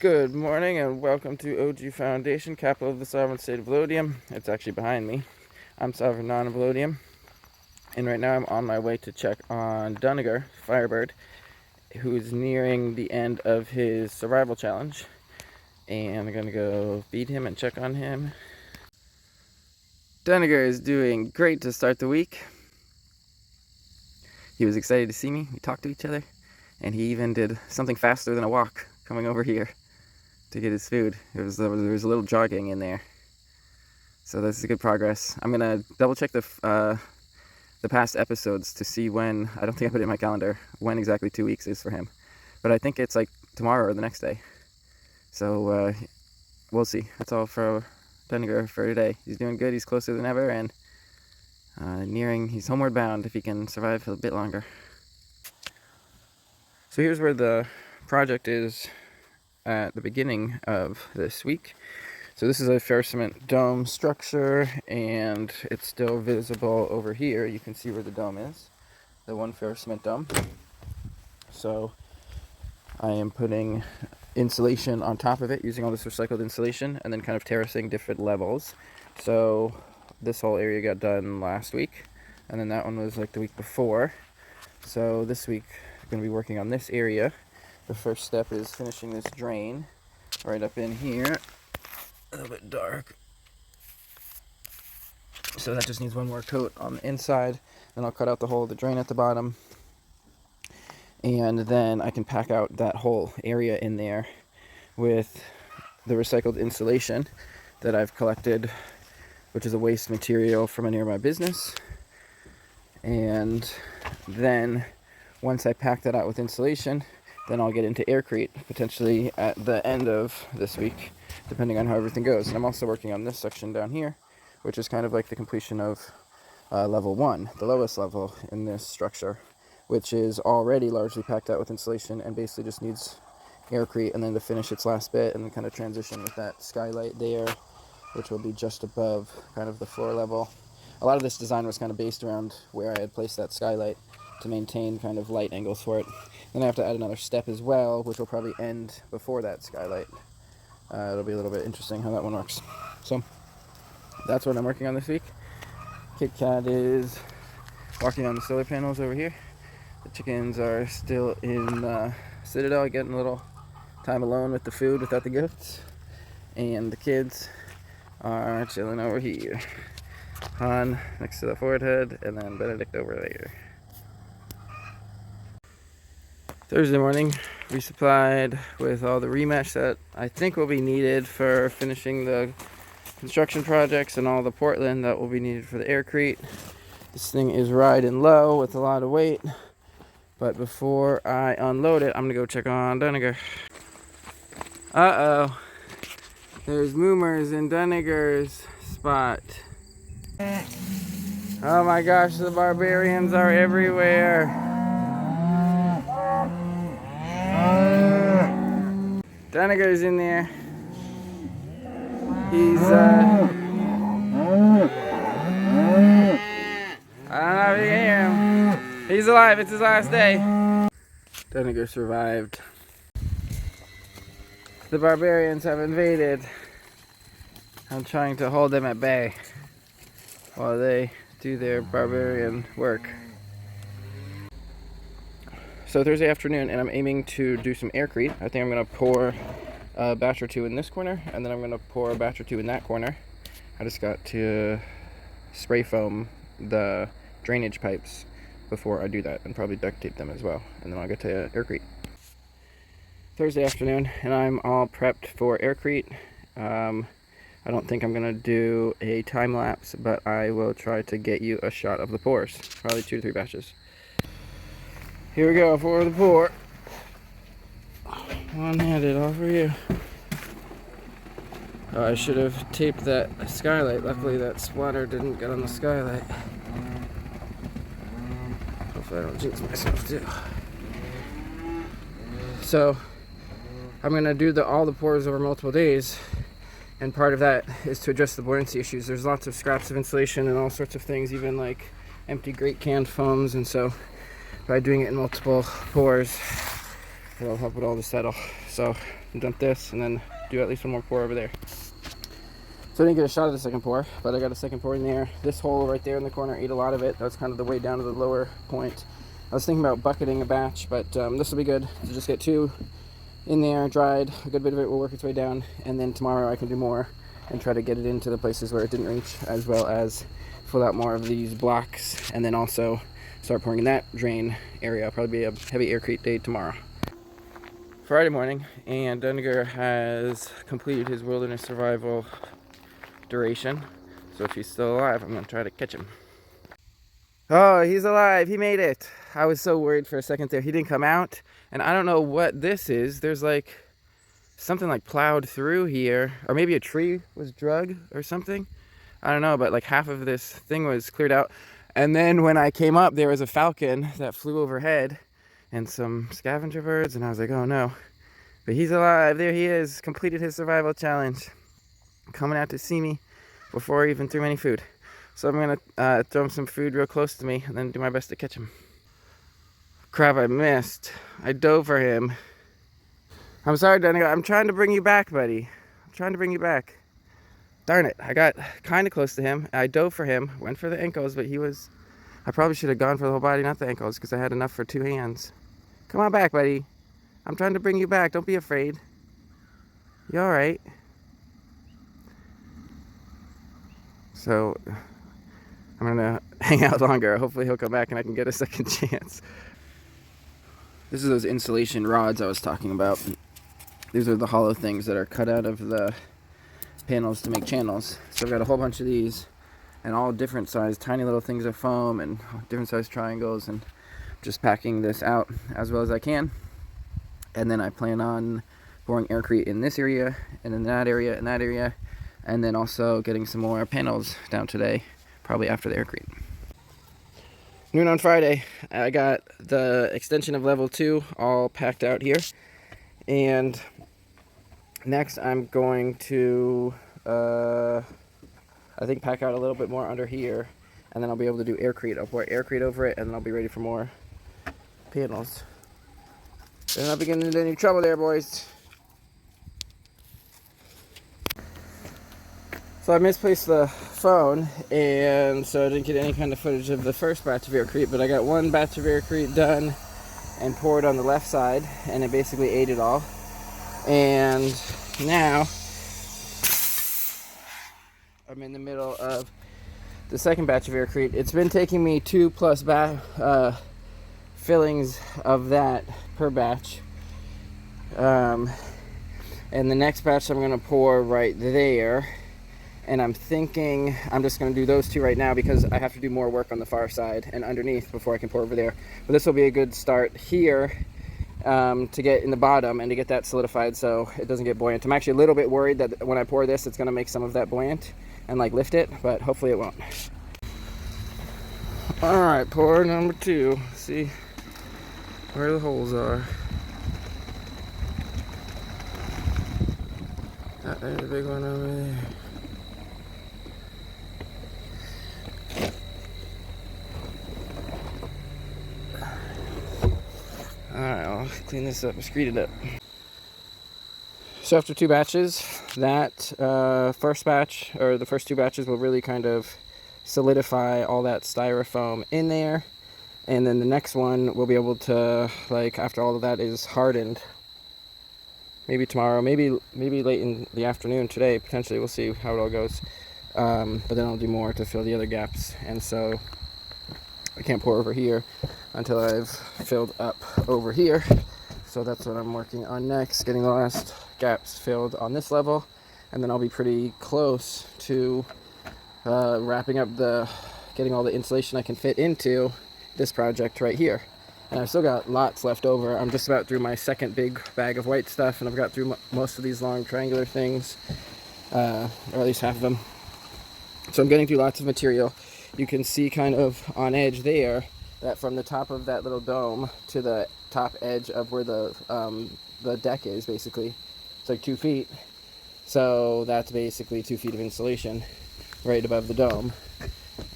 Good morning and welcome to OG Foundation, capital of the sovereign state of Vlodium. It's actually behind me. I'm sovereign non of Vlodium, and right now I'm on my way to check on Duniger, Firebird, who is nearing the end of his survival challenge. And I'm gonna go feed him and check on him. Duniger is doing great to start the week. He was excited to see me. We talked to each other, and he even did something faster than a walk coming over here to get his food. There was a little jogging in there, so this is good progress. I'm gonna double check the past episodes to see when. I don't think I put it in my calendar when exactly 2 weeks is for him, but I think it's like tomorrow or the next day. So we'll see. That's all for Duniger for today. He's doing good. He's closer than ever, and he's homeward bound if he can survive a bit longer. So here's where the project is at the beginning of this week. So this is a Ferrocement dome structure, and it's still visible over here. You can see where the dome is, the one Ferrocement dome. So I am putting insulation on top of it using all this recycled insulation, and then kind of terracing different levels. So this whole area got done last week, and then that one was like the week before. So this week I'm going to be working on this area. The first step is finishing this drain right up in here. A little bit dark. So that just needs one more coat on the inside. Then I'll cut out the hole of the drain at the bottom. And then I can pack out that whole area in there with the recycled insulation that I've collected, which is a waste material from a nearby business. And then once I pack that out with insulation, then I'll get into Aircrete, potentially at the end of this week, depending on how everything goes. And I'm also working on this section down here, which is kind of like the completion of level 1, the lowest level in this structure, which is already largely packed out with insulation and basically just needs Aircrete, and then to finish its last bit and then kind of transition with that skylight there, which will be just above kind of the floor level. A lot of this design was kind of based around where I had placed that skylight to maintain kind of light angles for it. Then I have to add another step as well, which will probably end before that skylight. It'll be a little bit interesting how that one works. So that's what I'm working on this week. Kit Kat is walking on the solar panels over here. The chickens are still in the Citadel, getting a little time alone with the food without the goats. And the kids are chilling over here. Han next to the forehead, and then Benedict over there. Thursday morning, resupplied with all the remesh that I think will be needed for finishing the construction projects and all the Portland that will be needed for the Aircrete. This thing is riding low with a lot of weight, but before I unload it, I'm gonna go check on Duniger. Uh-oh, there's Moomers in Duniger's spot. Oh my gosh, the barbarians are everywhere. Duniger's in there. He's I don't know if you hear him. He's alive, it's his last day. Duniger survived. The barbarians have invaded. I'm trying to hold them at bay while they do their barbarian work. So Thursday afternoon, and I'm aiming to do some Aircrete. I think I'm going to pour a batch or two in this corner, and then I'm going to pour a batch or two in that corner. I just got to spray foam the drainage pipes before I do that, and probably duct tape them as well, and then I'll get to Aircrete. Thursday afternoon, and I'm all prepped for Aircrete. I don't think I'm going to do a time lapse, but I will try to get you a shot of the pours. Probably 2 to 3 batches. Here we go for the pour. One-handed, all for you. Oh, I should have taped that skylight. Luckily that splatter didn't get on the skylight. Hopefully I don't jinx myself too. So I'm going to do all the pours over multiple days, and part of that is to address the buoyancy issues. There's lots of scraps of insulation and all sorts of things, even like empty grate canned foams, and so by doing it in multiple pours, It'll help it all to settle. So dump this and then do at least one more pour over there. So I didn't get a shot of the second pour, but I got a second pour in there. This hole right there in the corner ate a lot of it. That's kind of the way down to the lower point. I was thinking about bucketing a batch, but this will be good to just get 2 in there, dried. A good bit of it will work its way down, and then tomorrow I can do more and try to get it into the places where it didn't reach, as well as fill out more of these blocks, and then also start pouring in that drain area. It'll probably be a heavy Aircrete day tomorrow. Friday morning, and Dunninger has completed his wilderness survival duration. So if he's still alive, I'm going to try to catch him. Oh, he's alive. He made it. I was so worried for a second there. He didn't come out, and I don't know what this is. There's like something like plowed through here, or maybe a tree was drug or something. I don't know, but like half of this thing was cleared out. And then when I came up, there was a falcon that flew overhead and some scavenger birds, and I was like, oh no. But he's alive. There he is. Completed his survival challenge. Coming out to see me before he even threw any food. So I'm going to throw him some food real close to me and then do my best to catch him. Crap, I missed. I dove for him. I'm sorry, Danny. I'm trying to bring you back, buddy. I'm trying to bring you back. Darn it. I got kind of close to him. I dove for him. Went for the ankles, but he was... I probably should have gone for the whole body, not the ankles, because I had enough for 2 hands. Come on back, buddy. I'm trying to bring you back. Don't be afraid. You all right? So I'm gonna hang out longer. Hopefully he'll come back and I can get a second chance. This is those insulation rods I was talking about. These are the hollow things that are cut out of the panels to make channels. So I've got a whole bunch of these, and all different sized tiny little things of foam and different sized triangles, and just packing this out as well as I can. And then I plan on pouring Aircrete in this area and in that area and that area, and then also getting some more panels down today, probably after the Aircrete. Noon on Friday, I got the extension of level 2 all packed out here, and next I'm going to I think pack out a little bit more under here, and then I'll be able to do Aircrete. I'll pour Aircrete over it, and then I'll be ready for more panels. They're not getting into any trouble there, boys. So I misplaced the phone, and so I didn't get any kind of footage of the first batch of Aircrete, but I got one batch of Aircrete done and poured on the left side, and it basically ate it all. And now I'm in the middle of the second batch of Aircrete. It's been taking me 2+ fillings of that per batch. And the next batch I'm going to pour right there. And I'm thinking I'm just going to do those 2 right now because I have to do more work on the far side and underneath before I can pour over there. But this will be a good start here to get in the bottom and to get that solidified so it doesn't get buoyant. I'm actually a little bit worried that when I pour this, it's going to make some of that buoyant and like lift it, but hopefully it won't. All right, pour number 2. See where the holes are. There's a big one over there. Alright, I'll clean this up, screed it up. So after 2 batches, that first batch, or the first 2 batches, will really kind of solidify all that styrofoam in there. And then the next one we'll be able to, like, after all of that is hardened, maybe tomorrow, maybe late in the afternoon today, potentially, we'll see how it all goes. But then I'll do more to fill the other gaps. And so I can't pour over here until I've filled up over here. So that's what I'm working on next, getting the last gaps filled on this level, and then I'll be pretty close to wrapping up getting all the insulation I can fit into this project right here. And I've still got lots left over. I'm just about through my second big bag of white stuff, and I've got through most of these long triangular things, or at least half of them. So I'm getting through lots of material. You can see kind of on edge there that from the top of that little dome to the top edge of where the deck is, basically, it's like 2 feet. So that's basically 2 feet of insulation right above the dome,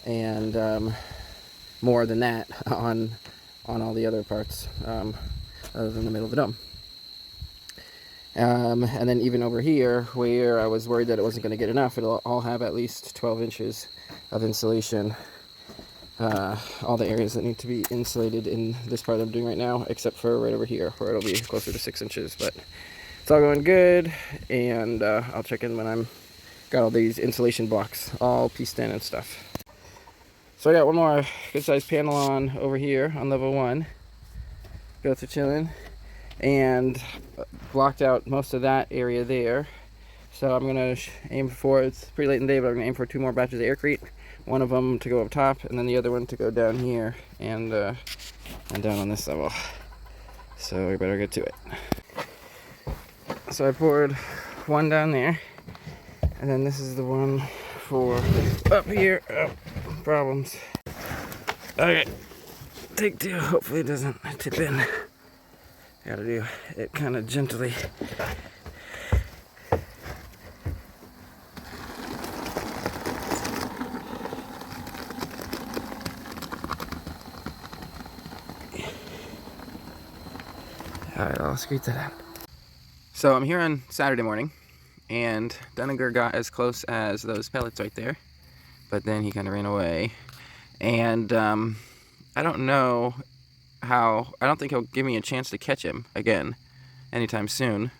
and more than that on all the other parts other than the middle of the dome. And then even over here, where I was worried that it wasn't going to get enough, it'll all have at least 12 inches of insulation. All the areas that need to be insulated in this part I'm doing right now, except for right over here, where it'll be closer to 6 inches. But it's all going good, and I'll check in when I'm got all these insulation blocks all pieced in and stuff. So I got one more good sized panel on over here on level 1. Goats are chilling, and blocked out most of that area there. So I'm gonna aim for, it's pretty late in the day, but I'm gonna aim for 2 more batches of Aircrete. One of them to go up top, and then the other one to go down here and down on this level. So we better get to it. So I poured one down there, and then this is the one for up here. Oh, problems. Okay, take 2. Hopefully it doesn't tip in. Gotta do it kind of gently. Alright, I'll screech that out. So I'm here on Saturday morning, and Duniger got as close as those pellets right there, but then he kind of ran away. And I don't know how, I don't think he'll give me a chance to catch him again anytime soon.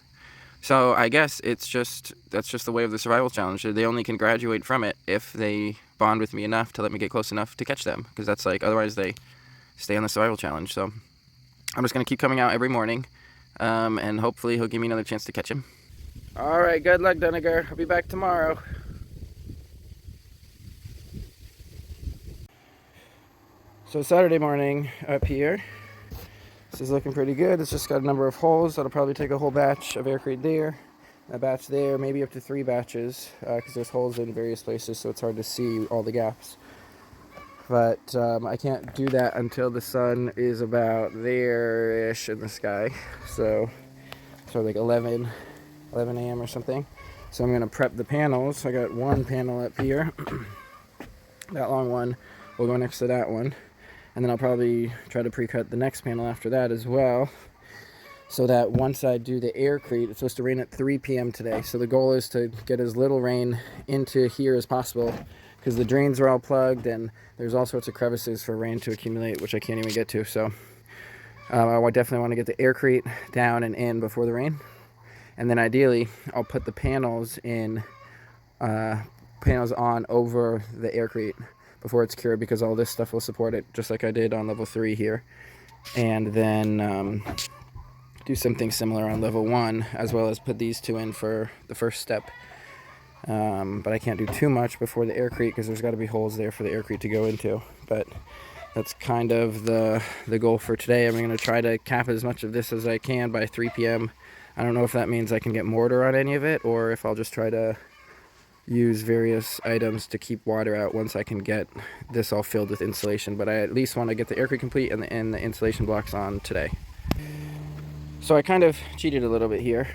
So I guess that's just the way of the survival challenge. They only can graduate from it if they bond with me enough to let me get close enough to catch them, because that's like, otherwise they stay on the survival challenge. So I'm just going to keep coming out every morning, and hopefully he'll give me another chance to catch him. Alright, good luck, Duniger. I'll be back tomorrow. So Saturday morning up here. This is looking pretty good. It's just got a number of holes. That'll probably take a whole batch of Aircrete there, a batch there, maybe up to 3 batches, because there's holes in various places, so it's hard to see all the gaps. But I can't do that until the sun is about there-ish in the sky. So like 11 a.m. or something. So I'm going to prep the panels. I got one panel up here. That long one will go next to that one. And then I'll probably try to pre-cut the next panel after that as well, so that once I do the Aircrete, it's supposed to rain at 3 p.m. today. So the goal is to get as little rain into here as possible, because the drains are all plugged and there's all sorts of crevices for rain to accumulate, which I can't even get to. So I definitely want to get the Aircrete down and in before the rain. And then ideally, I'll put the panels in, panels on over the Aircrete before it's cured, because all this stuff will support it, just like I did on level 3 here. And then do something similar on level 1, as well as put these 2 in for the first step. But I can't do too much before the Aircrete, because there's got to be holes there for the Aircrete to go into. But that's kind of the goal for today. I'm going to try to cap as much of this as I can by 3 p.m. I don't know if that means I can get mortar on any of it, or if I'll just try to use various items to keep water out once I can get this all filled with insulation. But I at least want to get the Aircrete complete and the insulation blocks on today. So I kind of cheated a little bit here.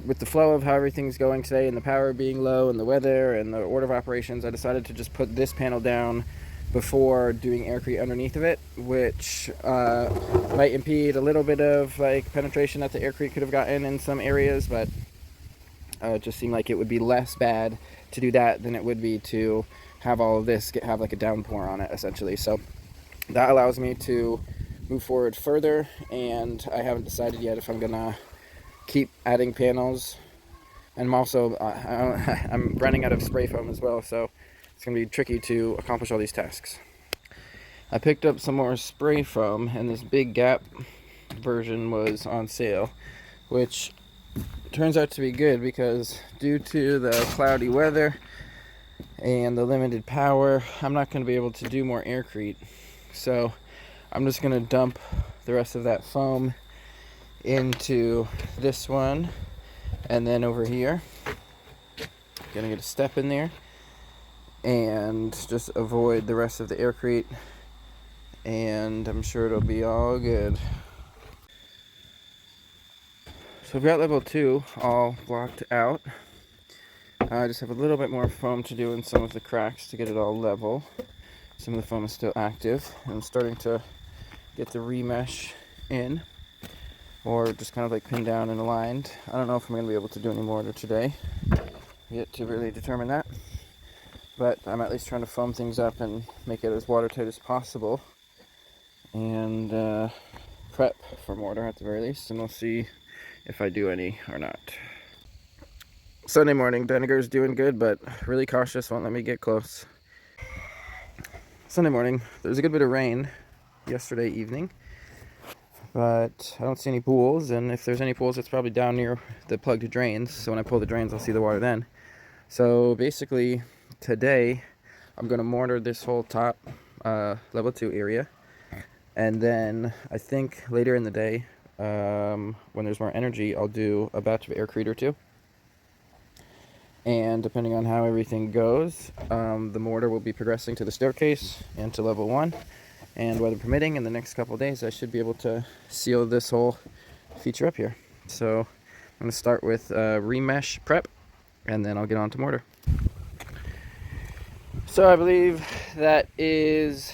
With the flow of how everything's going today, and the power being low, and the weather, and the order of operations, I decided to just put this panel down before doing Aircrete underneath of it, which might impede a little bit of like penetration that the Aircrete could have gotten in some areas, but it just seemed like it would be less bad to do that than it would be to have all of this have like a downpour on it, essentially. So that allows me to move forward further, and I haven't decided yet if I'm gonna keep adding panels. And I'm also I'm running out of spray foam as well, so it's gonna be tricky to accomplish all these tasks. I picked up some more spray foam, and this big gap version was on sale, which turns out to be good, because due to the cloudy weather and the limited power, I'm not going to be able to do more Aircrete. So I'm just going to dump the rest of that foam into this one, and then over here gonna get a step in there and just avoid the rest of the Aircrete, and I'm sure it'll be all good. So we've got level 2 all blocked out. I just have a little bit more foam to do in some of the cracks to get it all level. Some of the foam is still active. I'm starting to get the remesh in. or just kind of like pinned down and aligned. I don't know if I'm going to be able to do any mortar today, yet to really determine that, but I'm at least trying to foam things up and make it as watertight as possible, and prep for mortar at the very least, and we'll see if I do any or not. Sunday morning, Deniger's doing good, but really cautious, won't let me get close. Sunday morning, there's a good bit of rain yesterday evening, but I don't see any pools, and if there's any pools, it's probably down near the plugged drains, so when I pull the drains, I'll see the water then. So basically, today, I'm going to mortar this whole top level 2 area, and then I think later in the day, when there's more energy, I'll do a batch of Aircrete or 2. And depending on how everything goes, the mortar will be progressing to the staircase and to level 1. And weather permitting, in the next couple of days, I should be able to seal this whole feature up here. So I'm going to start with remesh prep, and then I'll get on to mortar. So I believe that is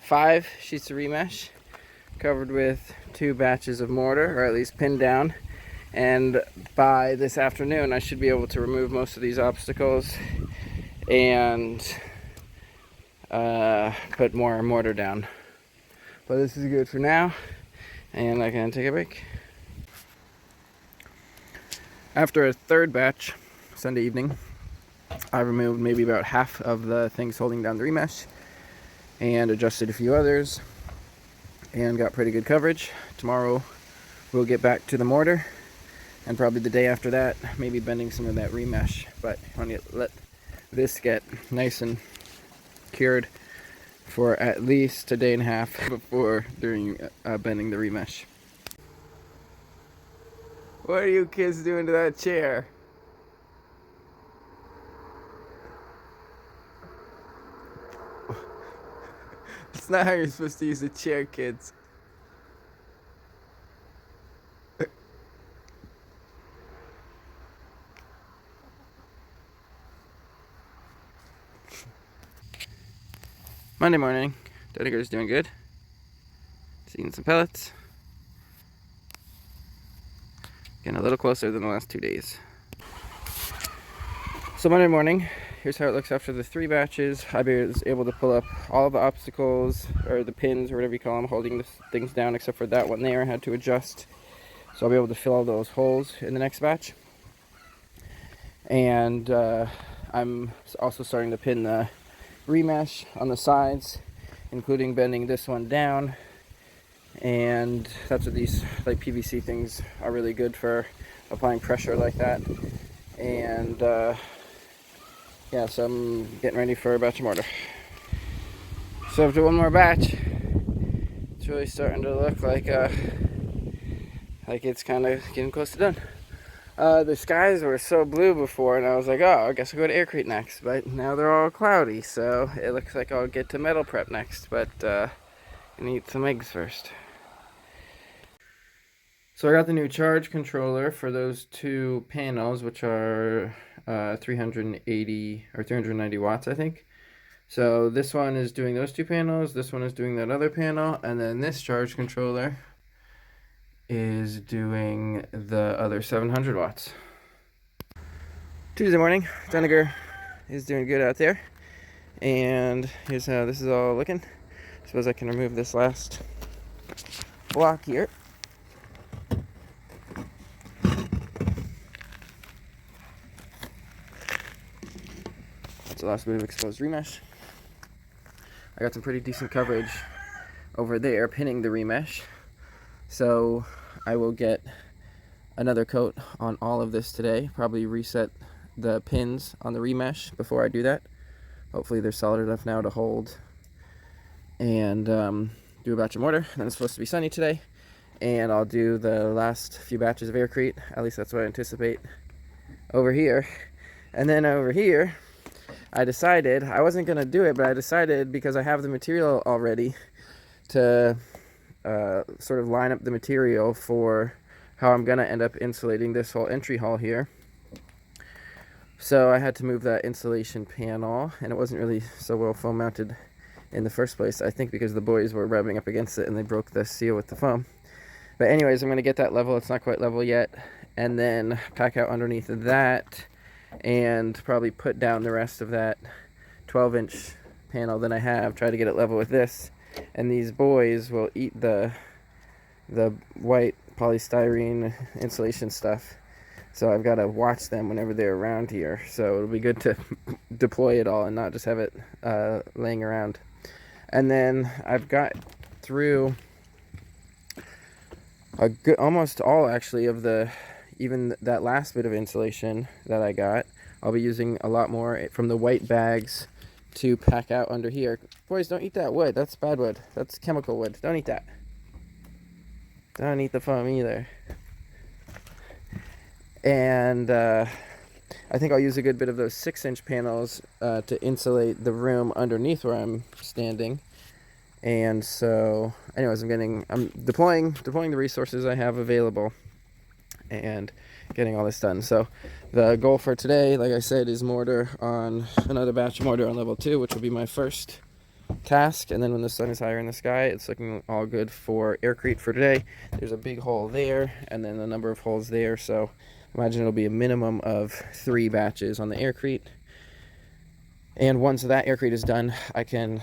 5 sheets of remesh covered with 2 batches of mortar, or at least pinned down. And by this afternoon, I should be able to remove most of these obstacles and put more mortar down. But this is good for now, and I can take a break. After a third batch, Sunday evening, I removed maybe about half of the things holding down the remesh and adjusted a few others and got pretty good coverage. Tomorrow we'll get back to the mortar, and probably the day after that, maybe bending some of that remesh. But I want to let this get nice and cured for at least a day and a half before bending the remesh. What are you kids doing to that chair? It's not how you're supposed to use a chair, kids. Monday morning, Deniger's doing good. He's eating some pellets. Getting a little closer than the last 2 days. So Monday morning, here's how it looks after the 3 batches. I was able to pull up all the obstacles, or the pins, or whatever you call them, holding the things down, except for that one there I had to adjust. So I'll be able to fill all those holes in the next batch. And I'm also starting to pin the remesh on the sides, including bending this one down. And that's what these like PVC things are really good for, applying pressure like that. And yeah, so I'm getting ready for a batch of mortar. So after one more batch, it's really starting to look like it's kind of getting close to done. The skies were so blue before, and I was like, oh, I guess I'll go to Aircrete next. But now they're all cloudy, so it looks like I'll get to metal prep next. But I need some eggs first. So I got the new charge controller for those 2 panels, which are 380 or 390 watts, I think. So this one is doing those 2 panels, this one is doing that other panel, and then this charge controller is doing the other 700 watts. Tuesday morning, Deniger is doing good out there. And here's how this is all looking. I suppose I can remove this last block here. That's the last bit of exposed remesh. I got some pretty decent coverage over there pinning the remesh. So I will get another coat on all of this today. Probably reset the pins on the remesh before I do that. Hopefully they're solid enough now to hold. And do a batch of mortar. Then it's supposed to be sunny today. And I'll do the last few batches of Aircrete. At least that's what I anticipate over here. And then over here, I decided, I wasn't going to do it, but I decided, because I have the material already, to sort of line up the material for how I'm going to end up insulating this whole entry hall here. So I had to move that insulation panel, and it wasn't really so well foam mounted in the first place, I think because the boys were rubbing up against it and they broke the seal with the foam. But anyways, I'm going to get that level. It's not quite level yet. And then pack out underneath of that and probably put down the rest of that 12-inch panel that I have. Try to get it level with this. And these boys will eat the white polystyrene insulation stuff. So I've got to watch them whenever they're around here. So it'll be good to deploy it all and not just have it laying around. And then I've got through almost all actually of even that last bit of insulation that I got. I'll be using a lot more from the white bags to pack out under here. Boys, don't eat that wood. That's bad wood. That's chemical wood. Don't eat that. Don't eat the foam either. And I think I'll use a good bit of those 6-inch panels to insulate the room underneath where I'm standing. And so, anyways, I'm deploying the resources I have available and getting all this done. So the goal for today, like I said, is mortar on another batch of mortar on level 2, which will be my first task. And then when the sun is higher in the sky, it's looking all good for Aircrete for today. There's a big hole there and then a number of holes there, so imagine it'll be a minimum of 3 batches on the Aircrete. And once that Aircrete is done, I can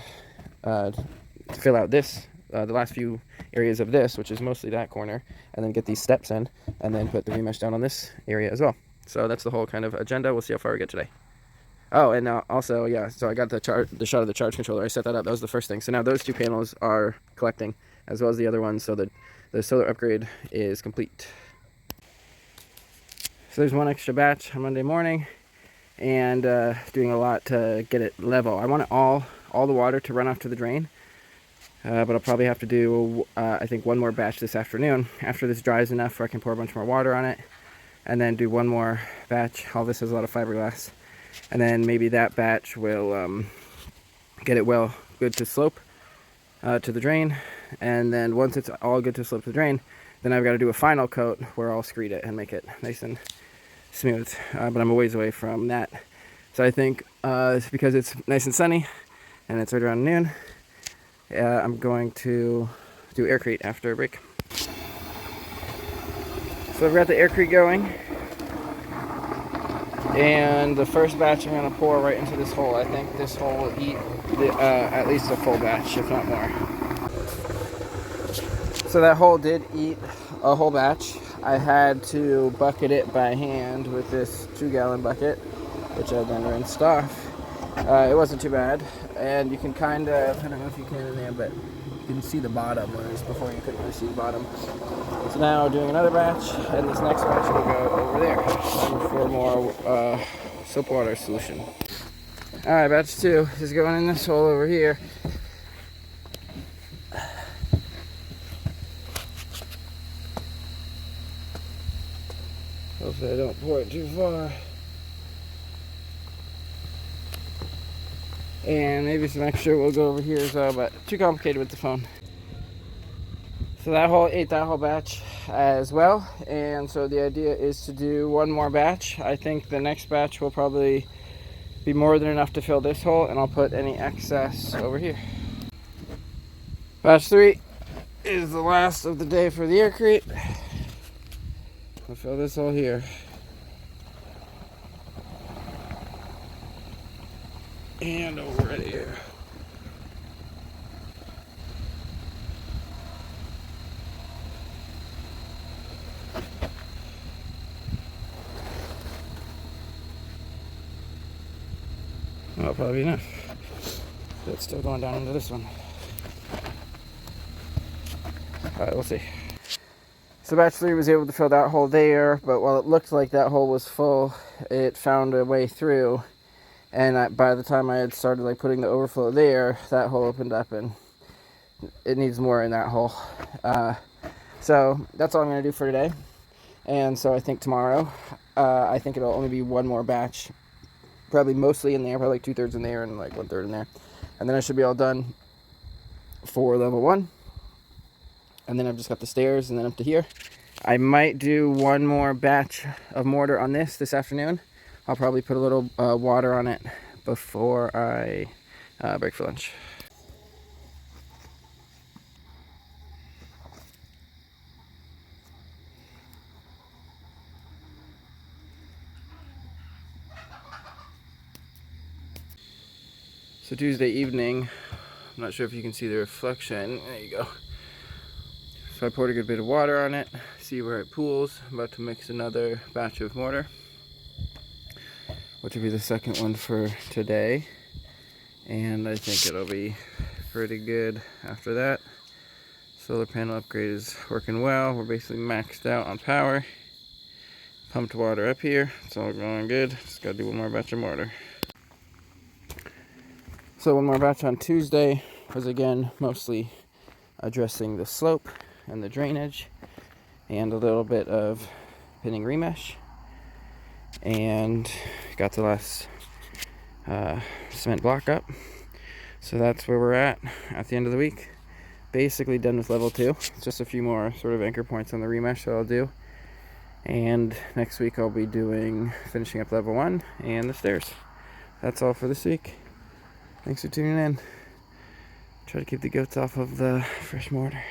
fill out this, the last few areas of this, which is mostly that corner, and then get these steps in, and then put the remesh down on this area as well. So that's the whole kind of agenda. We'll see how far we get today. Oh, and also, yeah, so I got the shot of the charge controller. I set that up. That was the first thing. So now those 2 panels are collecting, as well as the other ones, so that the solar upgrade is complete. So there's one extra batch on Monday morning, and doing a lot to get it level. I want it all the water to run off to the drain, but I'll probably have to do, I think, one more batch this afternoon after this dries enough where I can pour a bunch more water on it, and then do one more batch. All this has a lot of fiberglass, and then maybe that batch will get it good to slope to the drain. And then once it's all good to slope to the drain, then I've got to do a final coat where I'll screed it and make it nice and smooth, but I'm a ways away from that. So I think because it's nice and sunny and it's right around noon, I'm going to do Aircrete after a break. So I've got the Aircrete going, and the first batch I'm going to pour right into this hole. I think this hole will eat at least a full batch, if not more. So that hole did eat a whole batch. I had to bucket it by hand with this 2-gallon bucket, which I then rinsed off. It wasn't too bad, and you can kind of, I don't know if you can in there, but you can see the bottom, whereas before you couldn't really see the bottom. So now doing another batch, and this next batch will go over there for more soap water solution. Alright, batch 2 is going in this hole over here. Hopefully I don't pour it too far. And maybe some extra will go over here as well, but too complicated with the phone. So that hole ate that whole batch as well, and so the idea is to do one more batch. I think the next batch will probably be more than enough to fill this hole, and I'll put any excess over here. Batch 3 is the last of the day for the Aircrete. I'll fill this hole here. And over right here. Well, probably enough. It's still going down into this one. Alright, we'll see. So batch 3 was able to fill that hole there, but while it looked like that hole was full, it found a way through. And by the time I had started putting the overflow there, that hole opened up, and it needs more in that hole. So that's all I'm going to do for today. And so I think tomorrow, I think it'll only be one more batch. Probably mostly in there, probably 2/3 in there and 1/3 in there. And then I should be all done for level 1. And then I've just got the stairs and then up to here. I might do one more batch of mortar on this afternoon. I'll probably put a little water on it before I break for lunch. So Tuesday evening, I'm not sure if you can see the reflection. There you go. So I poured a good bit of water on it, see where it pools. I'm about to mix another batch of mortar, which will be the second one for today. And I think it'll be pretty good after that. Solar panel upgrade is working well. We're basically maxed out on power. Pumped water up here. It's all going good. Just gotta do one more batch of mortar. So one more batch on Tuesday was again mostly addressing the slope and the drainage and a little bit of pinning remesh. And got the last cement block up. So that's where we're at the end of the week. Basically done with level 2. Just a few more sort of anchor points on the remesh that I'll do. And next week I'll be finishing up level 1 and the stairs. That's all for this week. Thanks for tuning in. Try to keep the goats off of the fresh mortar.